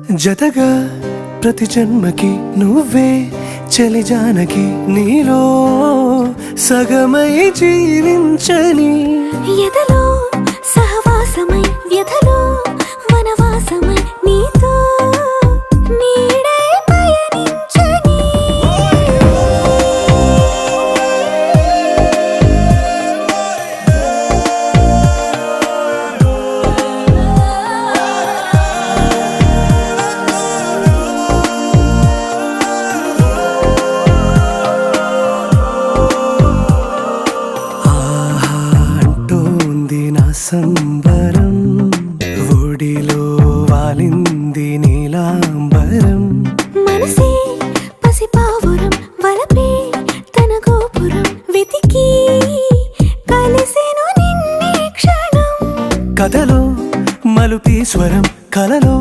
జతగా ప్రతి జన్మకి నువ్వే చలి జానకి నీలో సగమై జీవించని ఎదలో సహవాసమై వ్యధలో వనవాసమై నీతో నీడై పయనించని సంబరం ఒడిలో వాలింది నీలాంబరం మనసే పసిపావురం వలపే తన గోపురం వెతికి కలిసెను నిన్నే క్షణం కథలో మలుపీ స్వరం కలలో